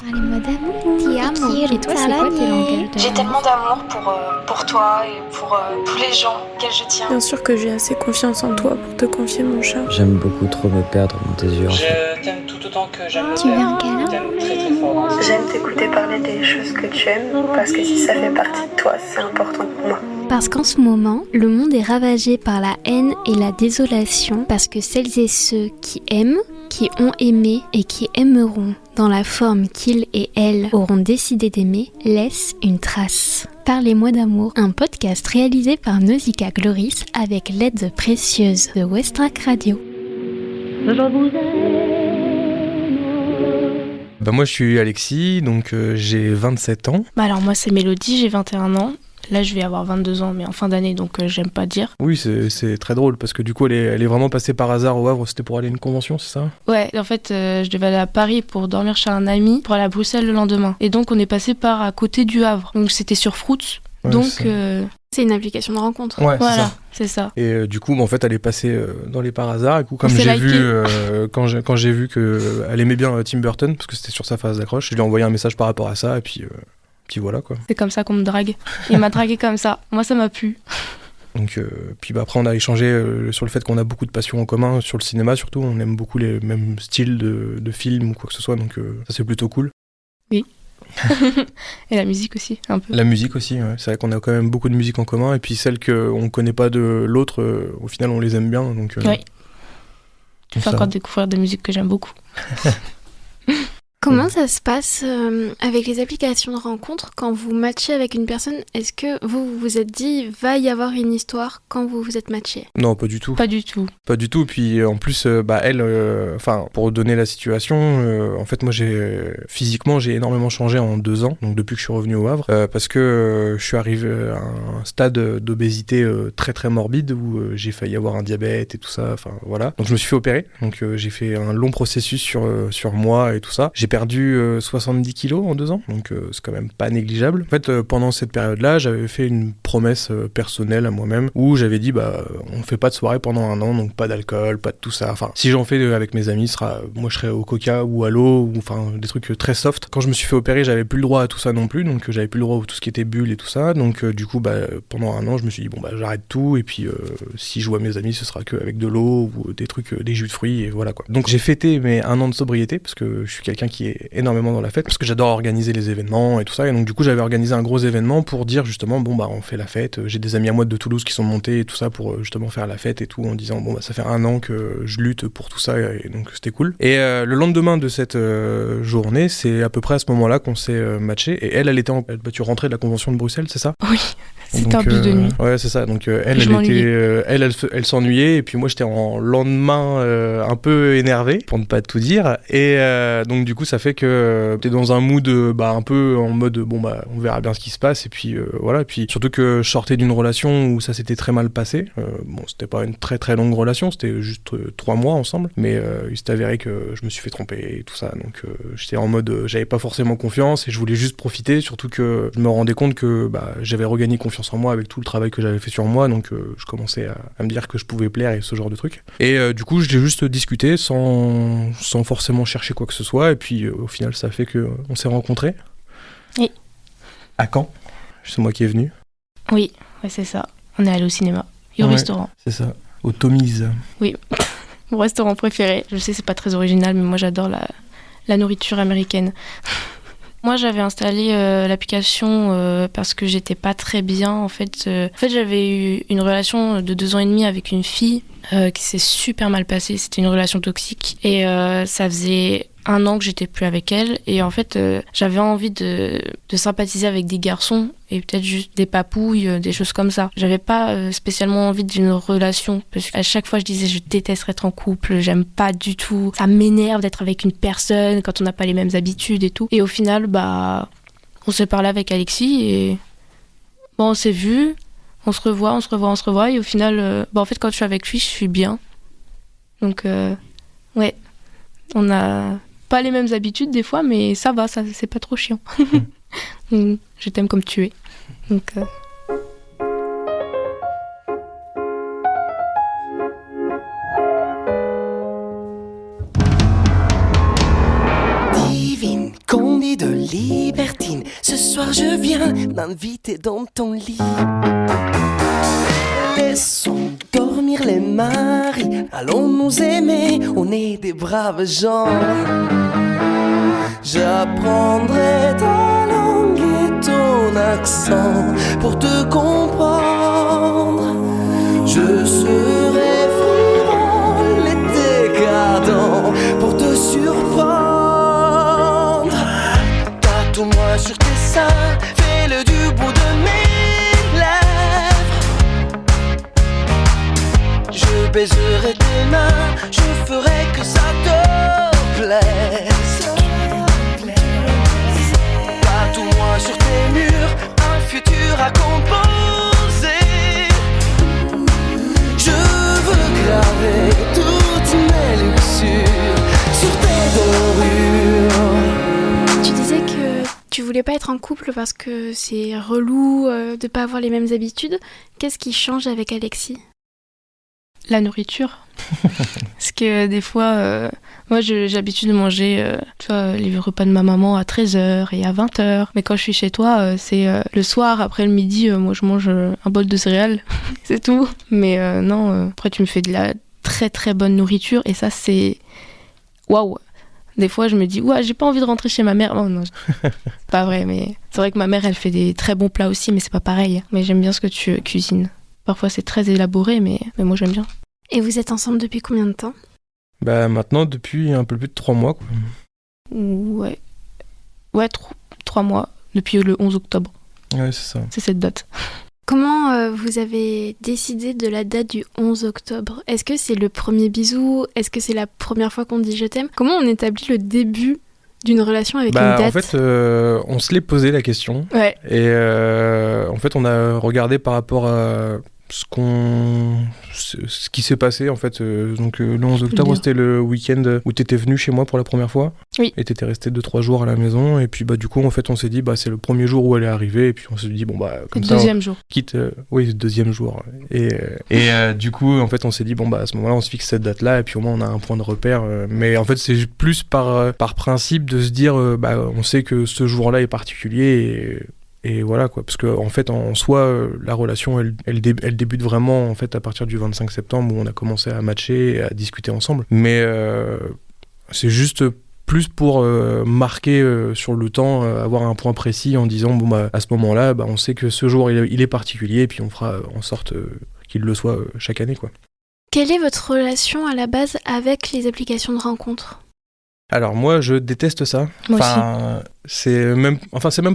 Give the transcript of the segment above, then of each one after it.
Les mots d'amour. Ti amo. Et toi, c'est quoi tes langages d'amour? J'ai tellement d'amour pour toi et pour tous les gens auxquels je tiens. Bien sûr que j'ai assez confiance en toi pour te confier mon chat. J'aime beaucoup trop me perdre dans tes yeux. Je t'aime tout autant que j'aime Tu veux un câlin? Je t'aime très très fort. J'aime t'écouter parler des choses que tu aimes, parce que si ça fait partie de toi, c'est important pour moi. Parce qu'en ce moment, le monde est ravagé par la haine et la désolation, parce que celles et ceux qui aiment, qui ont aimé et qui aimeront dans la forme qu'ils et elles auront décidé d'aimer, laissent une trace. Parlez-moi d'amour, un podcast réalisé par Nausicaa Gloris avec l'aide précieuse de Westrack Radio. Moi je suis Alexis, donc j'ai 27 ans. Alors moi c'est Mélodie, j'ai 21 ans. Là je vais avoir 22 ans mais en fin d'année donc j'aime pas dire. Oui c'est très drôle parce que du coup elle est vraiment passée par hasard au Havre, c'était pour aller à une convention, c'est ça? Ouais, en fait je devais aller à Paris pour dormir chez un ami pour aller à Bruxelles le lendemain. Et donc on est passé par à côté du Havre, donc c'était sur Fruits. Ouais, donc c'est une application de rencontre. Ouais, voilà, c'est ça. Et du coup, en fait, elle est passée dans les par hasard. Et coup, comme On s'est j'ai liké. vu, quand j'ai vu qu'elle aimait bien Tim Burton, parce que c'était sur sa phase d'accroche, je lui ai envoyé un message par rapport à ça. Et puis voilà quoi. C'est comme ça qu'on me drague. Il m'a dragué comme ça. Moi, ça m'a plu. Donc, puis après, on a échangé sur le fait qu'on a beaucoup de passions en commun, sur le cinéma surtout. On aime beaucoup les mêmes styles de films ou quoi que ce soit. Donc, ça, c'est plutôt cool. Oui. Et la musique aussi, un peu. La musique aussi, ouais. C'est vrai qu'on a quand même beaucoup de musique en commun. Et puis celles qu'on connaît pas de l'autre, au final, on les aime bien. Donc, oui. Tu fais encore découvrir des musiques que j'aime beaucoup. Comment ça se passe avec les applications de rencontre quand vous matchez avec une personne? Est-ce que vous vous êtes dit va y avoir une histoire quand vous vous êtes matché? Non, pas du tout. Pas du tout. Pas du tout. Puis en plus, elle, pour donner la situation, en fait, moi, physiquement, j'ai énormément changé en 2 ans, donc depuis que je suis revenu au Havre, parce que je suis arrivé à un stade d'obésité très très morbide où j'ai failli avoir un diabète et tout ça. Enfin voilà. Donc je me suis fait opérer. Donc j'ai fait un long processus sur moi et tout ça. J'ai perdu 70 kilos en 2 ans, donc c'est quand même pas négligeable. En fait, pendant cette période-là, j'avais fait une promesse personnelle à moi-même où j'avais dit on fait pas de soirée pendant 1 an, donc pas d'alcool, pas de tout ça. Enfin, si j'en fais avec mes amis, moi je serais au coca ou à l'eau, ou enfin des trucs très soft. Quand je me suis fait opérer, j'avais plus le droit à tout ça non plus, donc j'avais plus le droit à tout ce qui était bulles et tout ça. Donc du coup, pendant 1 an, je me suis dit j'arrête tout et puis si je vois mes amis, ce sera que avec de l'eau ou des trucs, des jus de fruits et voilà quoi. Donc j'ai fêté mes 1 an de sobriété parce que je suis quelqu'un qui est énormément dans la fête parce que j'adore organiser les événements et tout ça, et donc du coup j'avais organisé un gros événement pour dire justement on fait la fête. J'ai des amis à moi de Toulouse qui sont montés et tout ça pour justement faire la fête et tout, en disant ça fait 1 an que je lutte pour tout ça, et donc c'était cool. Et le lendemain de cette journée, c'est à peu près à ce moment-là qu'on s'est matché, et elle était tu rentrais de la convention de Bruxelles, c'est ça? Oui, c'était un bus de nuit. Ouais, c'est ça. Donc elle s'ennuyait, et puis moi j'étais en lendemain un peu énervé pour ne pas tout dire, et donc du coup ça fait que t'es dans un mood un peu en mode on verra bien ce qui se passe, et puis voilà. Et puis surtout que je sortais d'une relation où ça s'était très mal passé. C'était pas une très très longue relation, c'était juste 3 mois ensemble, mais il s'est avéré que je me suis fait tromper et tout ça, donc j'étais en mode j'avais pas forcément confiance et je voulais juste profiter, surtout que je me rendais compte que j'avais regagné confiance en moi avec tout le travail que j'avais fait sur moi, donc je commençais à me dire que je pouvais plaire et ce genre de trucs. Et du coup j'ai juste discuté sans forcément chercher quoi que ce soit, et puis au final ça a fait qu'on s'est rencontrés. Oui. À Caen. C'est moi qui est venu. Oui, ouais, c'est ça. On est allé au cinéma et au restaurant. C'est ça, au Tommy's. Oui, mon restaurant préféré. Je sais, c'est pas très original, mais moi j'adore la nourriture américaine. Moi, j'avais installé l'application parce que j'étais pas très bien. En fait, j'avais eu une relation de 2 ans et demi avec une fille qui s'est super mal passée. C'était une relation toxique. Et ça faisait 1 an que j'étais plus avec elle. Et en fait, j'avais envie de sympathiser avec des garçons et peut-être juste des papouilles, des choses comme ça. J'avais pas spécialement envie d'une relation, parce qu'à chaque fois je disais je déteste être en couple, j'aime pas du tout, ça m'énerve d'être avec une personne quand on n'a pas les mêmes habitudes et tout. Et au final, on s'est parlé avec Alexis et on s'est vu, on se revoit et au final, en fait quand je suis avec lui, je suis bien. Donc ouais, on a pas les mêmes habitudes des fois, mais ça va, ça c'est pas trop chiant. Je t'aime comme tu es. Donc, Divine, qu'on dit libertine. Ce soir je viens m'inviter dans ton lit. Laissons dormir les maris, allons nous aimer, on est des braves gens. J'apprendrai ta langue et ton accent pour te comprendre. Je serai frivole et décadent pour te surprendre. Tatoue-moi sur tes seins, fais-le du bout de mes lèvres. Je baiserai tes mains, je ferai que ça te plaise. Tatoue-moi sur tes murs, un futur à composer. Je veux graver toutes mes luxures sur tes dorures. Tu disais que tu voulais pas être en couple parce que c'est relou de pas avoir les mêmes habitudes. Qu'est-ce qui change avec Alexis ? La nourriture. Parce que des fois, moi j'ai l'habitude de manger tu vois, les repas de ma maman à 13h et à 20h. Mais quand je suis chez toi, c'est le soir, après le midi, moi je mange un bol de céréales, c'est tout. Mais non, après tu me fais de la très très bonne nourriture et ça c'est... Waouh. Des fois je me dis, ouais, j'ai pas envie de rentrer chez ma mère. Oh non, c'est pas vrai, mais c'est vrai que ma mère elle fait des très bons plats aussi, mais c'est pas pareil. Mais j'aime bien ce que tu cuisines. Parfois c'est très élaboré, mais moi j'aime bien. Et vous êtes ensemble depuis combien de temps ? Bah maintenant, depuis un peu plus de 3 mois, quoi. Ouais, 3 mois, depuis le 11 octobre. Ouais, c'est ça. C'est cette date. Comment vous avez décidé de la date du 11 octobre ? Est-ce que c'est le premier bisou ? Est-ce que c'est la première fois qu'on dit je t'aime ? Comment on établit le début d'une relation avec une date ? En fait, on se l'est posé la question. Ouais. Et en fait, on a regardé par rapport à ce qui s'est passé en fait. Donc le 11 octobre, c'était le week-end où t'étais venu chez moi pour la première fois. Oui. Et t'étais resté 2-3 jours à la maison. Et puis du coup, en fait, on s'est dit c'est le premier jour où elle est arrivée. Et puis on s'est dit comme ça. Deuxième jour. Quitte, oui, deuxième jour. Et du coup, en fait, on s'est dit à ce moment-là, on se fixe cette date-là. Et puis au moins, on a un point de repère. Mais en fait, c'est plus par principe de se dire, on sait que ce jour-là est particulier. Et voilà quoi, parce qu'en fait en soi la relation elle débute vraiment en fait à partir du 25 septembre où on a commencé à matcher et à discuter ensemble, mais c'est juste plus pour marquer sur le temps, avoir un point précis en disant à ce moment-là on sait que ce jour il est particulier et puis on fera en sorte qu'il le soit chaque année quoi. Quelle est votre relation à la base avec les applications de rencontres ? Alors moi je déteste ça. Moi aussi. C'est même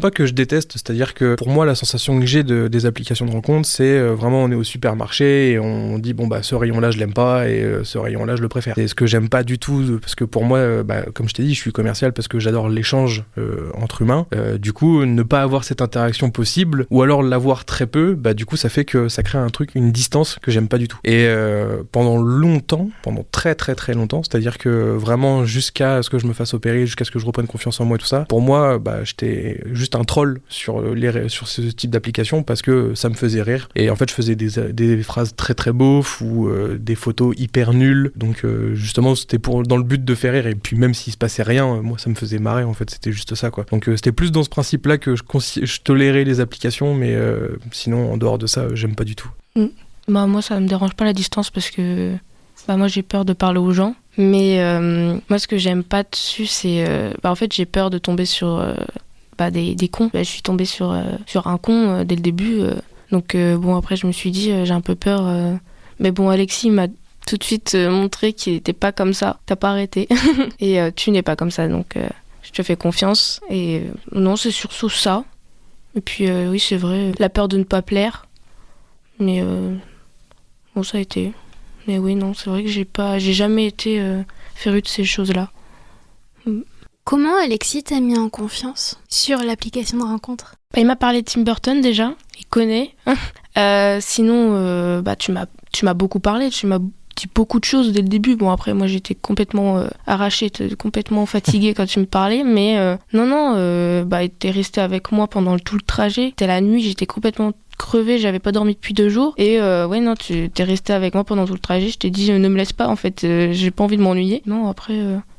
pas que je déteste, c'est-à-dire que pour moi la sensation que j'ai des applications de rencontres, c'est vraiment on est au supermarché et on dit ce rayon-là je l'aime pas et ce rayon-là je le préfère. C'est ce que j'aime pas du tout parce que pour moi, comme je t'ai dit, je suis commercial parce que j'adore l'échange entre humains. Du coup, ne pas avoir cette interaction possible ou alors l'avoir très peu, du coup ça fait que ça crée une distance que j'aime pas du tout. Et pendant très très très longtemps, c'est-à-dire que vraiment jusqu'à ce que je me fasse opérer, jusqu'à ce que je reprenne confiance en moi et tout ça, pour moi j'étais juste un troll sur ce type d'application parce que ça me faisait rire et en fait je faisais des phrases très très beaufs ou des photos hyper nulles, donc justement c'était dans le but de faire rire et puis même s'il se passait rien, moi ça me faisait marrer en fait, c'était juste ça quoi. Donc c'était plus dans ce principe là que je tolérais les applications, mais sinon en dehors de ça j'aime pas du tout. Moi ça me dérange pas la distance parce que moi j'ai peur de parler aux gens. Mais moi, ce que j'aime pas dessus, c'est... en fait, j'ai peur de tomber sur des cons. Je suis tombée sur un con dès le début. Donc, après, je me suis dit, j'ai un peu peur. Mais Alexis m'a tout de suite montré qu'il n'était pas comme ça. T'as pas arrêté. Et tu n'es pas comme ça. Donc, je te fais confiance. Et non, c'est surtout ça. Et puis, oui, c'est vrai, la peur de ne pas plaire. Mais ça a été... Mais oui, non, c'est vrai que j'ai jamais été férue de ces choses-là. Comment Alexis t'a mis en confiance sur l'application de rencontre ? Il m'a parlé de Tim Burton déjà, il connaît. Sinon, tu m'as beaucoup parlé, tu m'as dit beaucoup de choses dès le début. Après, moi j'étais complètement arrachée, complètement fatiguée quand tu me parlais. Mais t'es resté avec moi pendant tout le trajet. C'était la nuit, j'étais complètement crevée, j'avais pas dormi depuis 2 jours et tu t'es resté avec moi pendant tout le trajet. Je t'ai dit ne me laisse pas en fait, j'ai pas envie de m'ennuyer. Non, après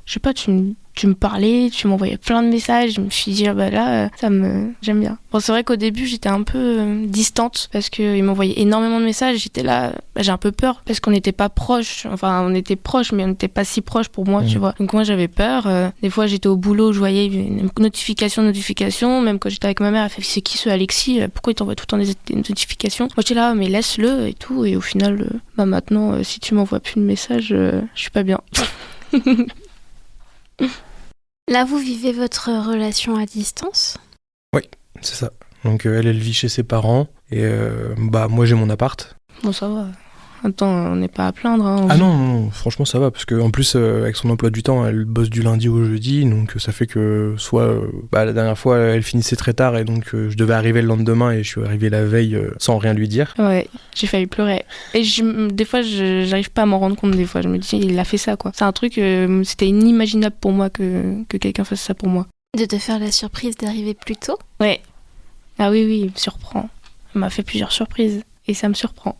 je sais pas, tu tu me parlais, tu m'envoyais plein de messages. Je me suis dit, bah là, j'aime bien. Bon, c'est vrai qu'au début, j'étais un peu distante parce qu'il m'envoyait énormément de messages. J'étais là, j'ai un peu peur parce qu'on n'était pas proches. Enfin, on était proches, mais on n'était pas si proches pour moi, tu vois. Donc moi, j'avais peur. Des fois, j'étais au boulot, je voyais une notification. Même quand j'étais avec ma mère, elle fait, c'est qui ce Alexis? Pourquoi il t'envoie tout le temps des notifications? Moi, j'étais là, mais laisse-le et tout. Et au final, maintenant, si tu m'envoies plus de messages, je suis pas bien. Là, vous vivez votre relation à distance? Oui, c'est ça. Donc elle vit chez ses parents et moi j'ai mon appart. Bon, ça va. Attends, on n'est pas à plaindre. Hein. Ah non, franchement ça va, parce qu'en plus avec son emploi du temps, elle bosse du lundi au jeudi, donc ça fait que soit la dernière fois elle finissait très tard et donc je devais arriver le lendemain et je suis arrivé la veille sans rien lui dire. Ouais, j'ai failli pleurer. Et des fois j'arrive pas à m'en rendre compte, des fois je me dis il a fait ça quoi. C'est un truc, c'était inimaginable pour moi que quelqu'un fasse ça pour moi. De te faire la surprise d'arriver plus tôt? Ouais. Ah oui, il me surprend. Il m'a fait plusieurs surprises et ça me surprend.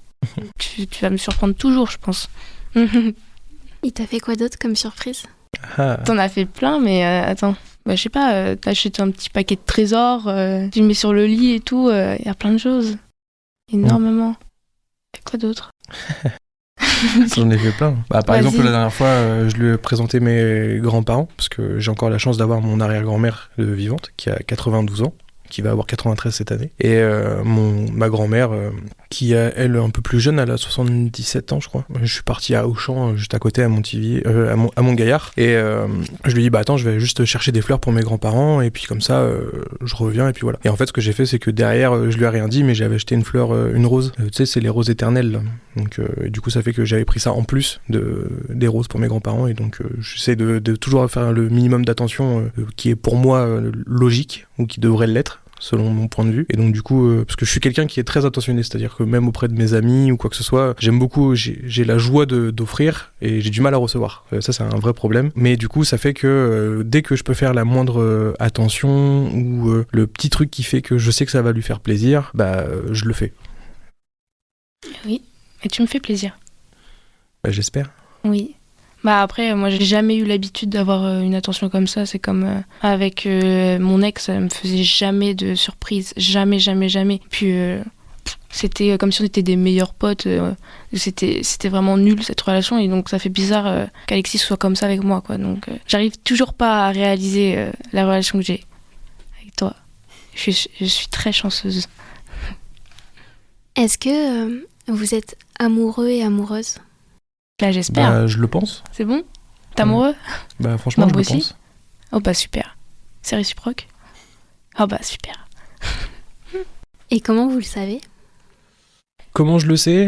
Tu vas me surprendre toujours, je pense. Il t'a fait quoi d'autre comme surprise? T'en as fait plein, mais attends. Je sais pas, t'as acheté un petit paquet de trésors, tu le mets sur le lit et tout, y a plein de choses. Énormément. Et quoi d'autre? J'en ai fait plein. Par exemple, la dernière fois, je lui ai présenté mes grands-parents, parce que j'ai encore la chance d'avoir mon arrière-grand-mère vivante, qui a 92 ans. Qui va avoir 93 cette année, et ma grand-mère qui est elle un peu plus jeune, elle a 77 ans je crois. Je suis parti à Auchan, juste à côté à Montivy, à Montgaillard, et je lui dis attends, je vais juste chercher des fleurs pour mes grands-parents et puis comme ça je reviens et puis voilà. Et en fait ce que j'ai fait c'est que derrière je lui ai rien dit, mais j'avais acheté une rose, tu sais c'est les roses éternelles là. Donc du coup ça fait que j'avais pris ça en plus des roses pour mes grands-parents, et donc j'essaie de toujours faire le minimum d'attention qui est pour moi logique ou qui devrait l'être selon mon point de vue. Et donc du coup parce que je suis quelqu'un qui est très attentionné, c'est-à-dire que même auprès de mes amis ou quoi que ce soit, j'aime beaucoup, j'ai la joie d'offrir et j'ai du mal à recevoir. Ça c'est un vrai problème, mais du coup ça fait que dès que je peux faire la moindre attention ou le petit truc qui fait que je sais que ça va lui faire plaisir, je le fais. Oui, et tu me fais plaisir. J'espère. Oui. Après, moi, j'ai jamais eu l'habitude d'avoir une attention comme ça. C'est comme avec mon ex, elle me faisait jamais de surprise. Jamais. Puis, c'était comme si on était des meilleurs potes. C'était vraiment nul, cette relation. Et donc, ça fait bizarre qu'Alexis soit comme ça avec moi, quoi. Donc, j'arrive toujours pas à réaliser la relation que j'ai avec toi. Je suis très chanceuse. Est-ce que vous êtes amoureux et amoureuse? Là, j'espère. Je le pense. C'est bon? T'es amoureux? Franchement, je le aussi. pense. Oh super. C'est réciproque? Oh super. Et comment vous le savez? Comment je le sais?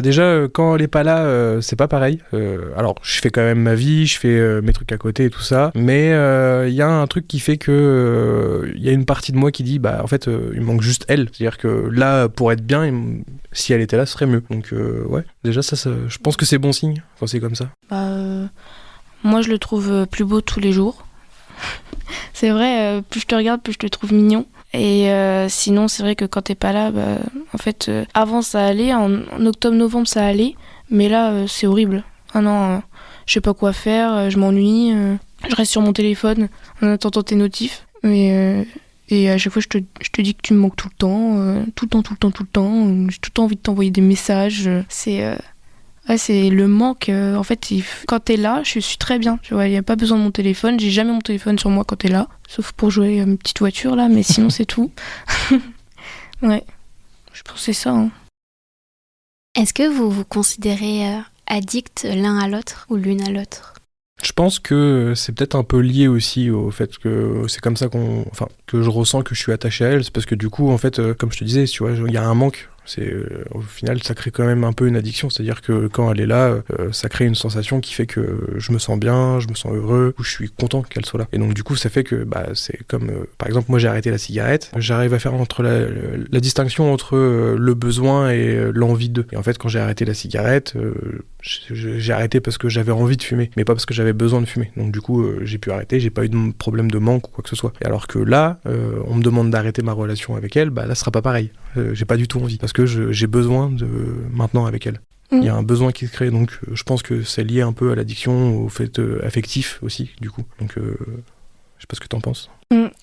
Déjà, quand elle est pas là, c'est pas pareil. Alors, je fais quand même ma vie, je fais mes trucs à côté et tout ça, mais il y a un truc qui fait que il y a une partie de moi qui dit, en fait, il manque juste elle. C'est-à-dire que là, pour être bien, si elle était là, ce serait mieux. Donc, ouais, déjà, ça, je pense que c'est bon signe quand c'est comme ça. Moi, je le trouve plus beau tous les jours. C'est vrai, plus je te regarde, plus je te trouve mignon. Et sinon, c'est vrai que quand t'es pas là, en fait, avant ça allait, en octobre-novembre ça allait, mais là c'est horrible. Ah non, je sais pas quoi faire, je m'ennuie, je reste sur mon téléphone en attendant tes notifs. Et à chaque fois, je te dis que tu me manques tout le temps. J'ai tout le temps envie de t'envoyer des messages. C'est le manque. En fait, quand t'es là, je suis très bien. Tu vois, il n'y a pas besoin de mon téléphone. J'ai jamais mon téléphone sur moi quand t'es là. Sauf pour jouer à une petite voiture, là. Mais sinon, c'est tout. Ouais. Je pense que c'est ça. Hein. Est-ce que vous vous considérez addicts l'un à l'autre ou l'une à l'autre? Je pense que c'est peut-être un peu lié aussi au fait que c'est comme ça que je ressens que je suis attaché à elle. C'est parce que du coup, en fait, comme je te disais, tu vois, il y a un manque. Au final, ça crée quand même un peu une addiction. C'est-à-dire que quand elle est là, ça crée une sensation qui fait que je me sens bien, je me sens heureux, ou je suis content qu'elle soit là. Et donc du coup, ça fait que c'est comme, par exemple, moi j'ai arrêté la cigarette. J'arrive à faire entre la distinction entre le besoin et l'envie de. Et en fait, quand j'ai arrêté la cigarette, j'ai arrêté parce que j'avais envie de fumer, mais pas parce que j'avais besoin de fumer. Donc du coup, j'ai pu arrêter, j'ai pas eu de problème de manque ou quoi que ce soit. Et alors que là, on me demande d'arrêter ma relation avec elle, là ce sera pas pareil. J'ai pas du tout envie, parce que j'ai besoin de maintenant avec elle. Il y a un besoin qui se crée, donc je pense que c'est lié un peu à l'addiction, au fait affectif aussi, du coup. Donc je sais pas ce que t'en penses.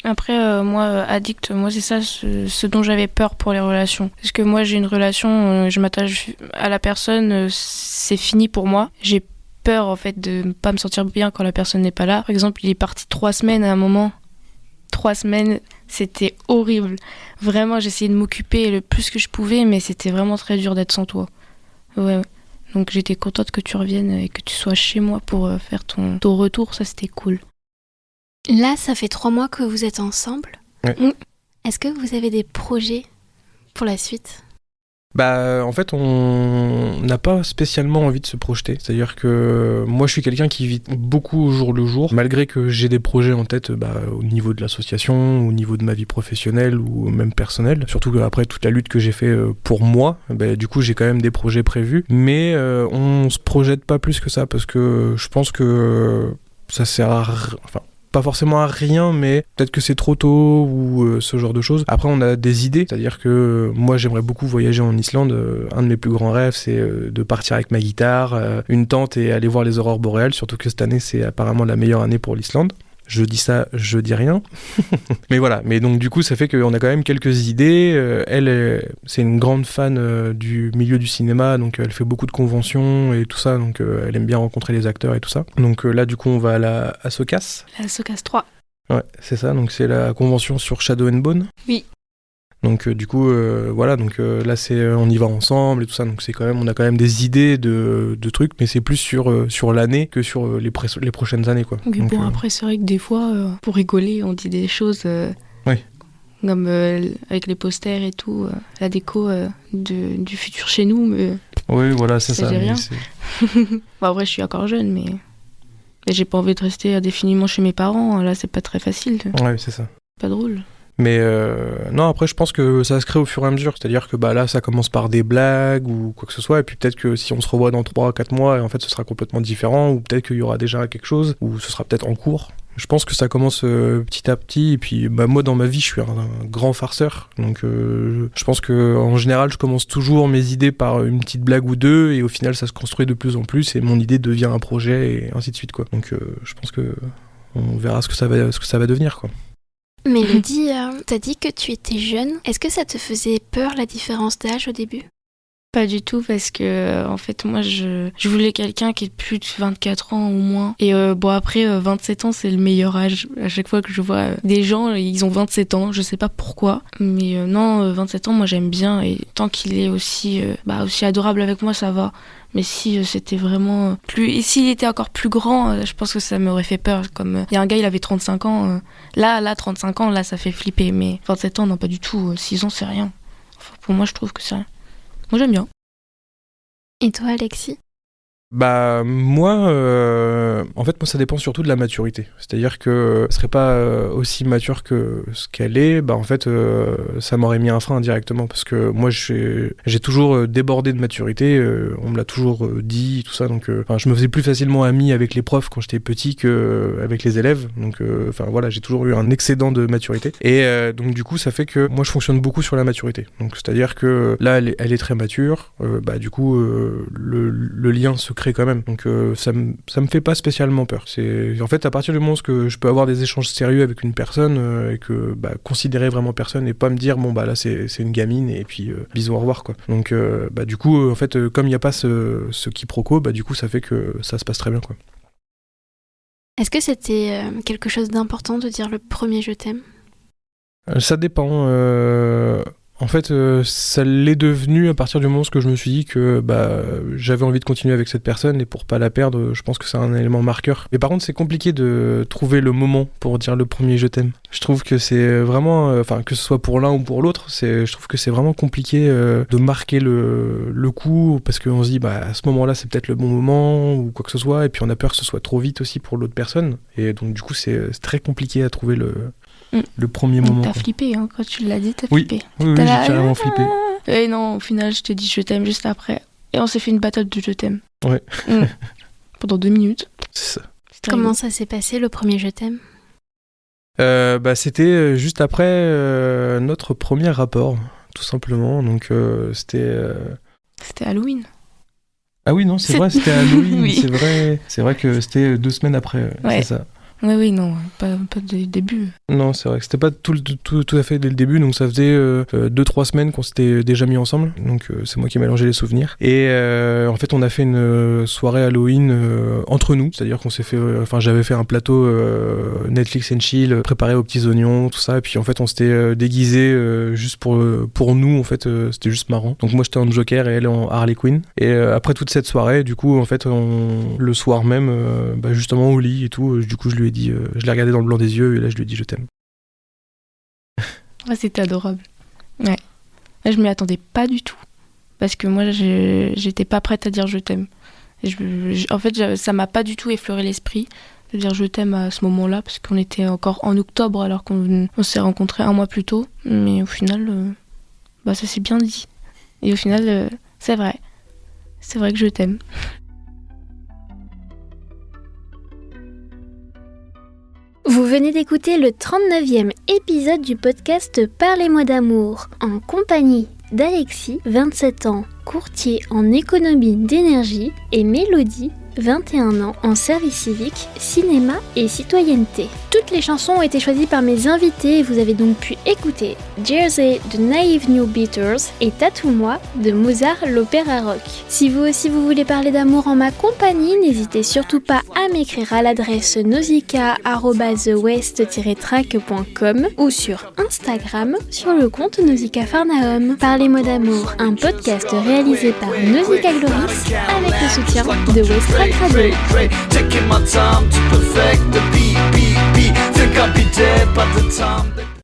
Après, moi, addict, moi c'est ça ce dont j'avais peur pour les relations. Parce que moi j'ai une relation, je m'attache à la personne, c'est fini pour moi. J'ai peur en fait de ne pas me sentir bien quand la personne n'est pas là. Par exemple, il est parti 3 semaines à un moment. 3 semaines, c'était horrible. Vraiment, j'essayais de m'occuper le plus que je pouvais, mais c'était vraiment très dur d'être sans toi. Ouais. Donc j'étais contente que tu reviennes et que tu sois chez moi pour faire ton retour, ça c'était cool. Là, ça fait 3 mois que vous êtes ensemble. Ouais. Est-ce que vous avez des projets pour la suite ? Bah, en fait, on n'a pas spécialement envie de se projeter. C'est-à-dire que moi, je suis quelqu'un qui vit beaucoup au jour le jour, malgré que j'ai des projets en tête au niveau de l'association, au niveau de ma vie professionnelle ou même personnelle. Surtout qu'après toute la lutte que j'ai fait pour moi, du coup, j'ai quand même des projets prévus. Mais on se projette pas plus que ça, parce que je pense que ça sert à... Enfin, pas forcément à rien, mais peut-être que c'est trop tôt ou ce genre de choses. Après, on a des idées, c'est-à-dire que moi, j'aimerais beaucoup voyager en Islande. Un de mes plus grands rêves, c'est de partir avec ma guitare, une tente et aller voir les aurores boréales, surtout que cette année, c'est apparemment la meilleure année pour l'Islande. Je dis ça, je dis rien. Mais voilà, mais donc du coup, ça fait qu'on a quand même quelques idées. Elle, c'est une grande fan du milieu du cinéma, donc elle fait beaucoup de conventions et tout ça, donc elle aime bien rencontrer les acteurs et tout ça. Donc là, du coup, on va à SOCAS. La SOCAS 3. Ouais, c'est ça, donc c'est la convention sur Shadow and Bone. Oui. Donc du coup, voilà, donc là, on y va ensemble et tout ça, donc on a quand même des idées de trucs, mais c'est plus sur l'année que sur les prochaines années, quoi. Oui, donc, bon, après, c'est vrai que des fois, pour rigoler, on dit des choses oui. comme avec les posters et tout, la déco du futur chez nous, mais... Oui, voilà, c'est ça. Dit rien. Bon, après, je suis encore jeune, mais j'ai pas envie de rester indéfiniment chez mes parents, là, c'est pas très facile. Ouais, c'est ça. Pas drôle. Mais non, après je pense que ça se crée au fur et à mesure, c'est-à-dire que là ça commence par des blagues ou quoi que ce soit, et puis peut-être que si on se revoit dans 3-4 mois, en fait ce sera complètement différent, ou peut-être qu'il y aura déjà quelque chose, ou ce sera peut-être en cours. Je pense que ça commence petit à petit, et puis moi dans ma vie je suis un grand farceur, donc je pense que en général je commence toujours mes idées par une petite blague ou deux, et au final ça se construit de plus en plus, et mon idée devient un projet, et ainsi de suite, quoi. Donc je pense que on verra ce que ça va devenir, quoi. Mélodie, t'as dit que tu étais jeune. Est-ce que ça te faisait peur la différence d'âge au début ? Pas du tout, parce que en fait moi je voulais quelqu'un qui ait plus de 24 ans au moins. Et bon après 27 ans c'est le meilleur âge. À chaque fois que je vois des gens, ils ont 27 ans, je sais pas pourquoi. Mais non, 27 ans moi j'aime bien, et tant qu'il est aussi adorable avec moi ça va. Mais si c'était vraiment plus... Et s'il était encore plus grand, je pense que ça m'aurait fait peur. Comme il y a un gars, il avait 35 ans. Là, 35 ans, là, ça fait flipper. Mais 27 ans, non, pas du tout. 6 ans, c'est rien. Enfin, pour moi, je trouve que c'est rien. Moi, j'aime bien. Et toi, Alexis ? Bah moi, en fait moi ça dépend surtout de la maturité. C'est-à-dire que je serais pas aussi mature que ce qu'elle est, en fait ça m'aurait mis un frein directement, parce que moi j'ai toujours débordé de maturité, on me l'a toujours dit, tout ça, donc je me faisais plus facilement ami avec les profs quand j'étais petit qu'avec les élèves, donc voilà, j'ai toujours eu un excédent de maturité, et donc du coup ça fait que moi je fonctionne beaucoup sur la maturité. Donc c'est-à-dire que là elle est très mature, du coup le lien se crée quand même, donc ça me fait pas spécialement peur. C'est en fait à partir du moment où je peux avoir des échanges sérieux avec une personne et que considérer vraiment personne et pas me dire là c'est une gamine et puis bisous au revoir, quoi. Donc du coup en fait comme il n'y a pas ce quiproquo, du coup ça fait que ça se passe très bien, quoi. Est-ce que c'était quelque chose d'important de dire le premier je t'aime ? Ça dépend. En fait, ça l'est devenu à partir du moment où je me suis dit que j'avais envie de continuer avec cette personne, et pour pas la perdre, je pense que c'est un élément marqueur. Mais par contre, c'est compliqué de trouver le moment pour dire le premier je t'aime. Je trouve que c'est vraiment, que ce soit pour l'un ou pour l'autre, je trouve que c'est vraiment compliqué de marquer le coup, parce qu'on se dit à ce moment-là c'est peut-être le bon moment ou quoi que ce soit, et puis on a peur que ce soit trop vite aussi pour l'autre personne, et donc du coup c'est très compliqué à trouver le premier moment. T'as flippé, hein, quand tu l'as dit, t'as flippé. Oui, j'ai carrément flippé. Et non, au final, je t'ai dit je t'aime juste après. Et on s'est fait une bataille de je t'aime. Ouais. Pendant 2 minutes. C'est ça. Comment ça s'est passé, le premier je t'aime ? C'était juste après notre premier rapport, tout simplement. Donc c'était... C'était Halloween. Ah oui, non, c'est vrai, c'était à Halloween, Oui. C'est vrai que c'était 2 semaines après, Ouais. c'est ça. Oui, non, pas dès le début. Non, c'est vrai que c'était pas tout à fait dès le début, donc ça faisait 2-3 semaines qu'on s'était déjà mis ensemble, donc c'est moi qui ai mélangé les souvenirs. Et en fait, on a fait une soirée Halloween entre nous, c'est-à-dire qu'on s'est fait, j'avais fait un plateau Netflix and chill, préparé aux petits oignons, tout ça, et puis en fait, on s'était déguisé juste pour nous, en fait, c'était juste marrant. Donc moi, j'étais en Joker et elle en Harley Quinn. Et après toute cette soirée, du coup, en fait, le soir même, justement au lit et tout, du coup, je lui ai dit, je l'ai regardé dans le blanc des yeux et là je lui ai dit je t'aime. Ah, c'était adorable. Ouais. Là, je m'y attendais pas du tout. Parce que moi, j'étais pas prête à dire je t'aime. En fait, ça m'a pas du tout effleuré l'esprit de dire je t'aime à ce moment-là, parce qu'on était encore en octobre alors qu'on s'est rencontrés 1 mois plus tôt. Mais au final, ça s'est bien dit. Et au final, c'est vrai. C'est vrai que je t'aime. Vous venez d'écouter le 39e épisode du podcast Parlez-moi d'amour, en compagnie d'Alexis, 27 ans, courtier en économie d'énergie, et Mélodie, 21 ans, en service civique, cinéma et citoyenneté. Toutes les chansons ont été choisies par mes invités et vous avez donc pu écouter Jersey de Naive New Beaters et Tattoo-moi de Mozart l'opéra rock. Si vous aussi vous voulez parler d'amour en ma compagnie, n'hésitez surtout pas à m'écrire à l'adresse nausicaa@thewest-track.com ou sur Instagram sur le compte Nausicaa Farnahom. Parlez-moi d'amour, un podcast réalisé par Nausicaa Gloris avec le soutien de West Track Radio. Taking my time to perfect the beat. Think I'll be dead by the time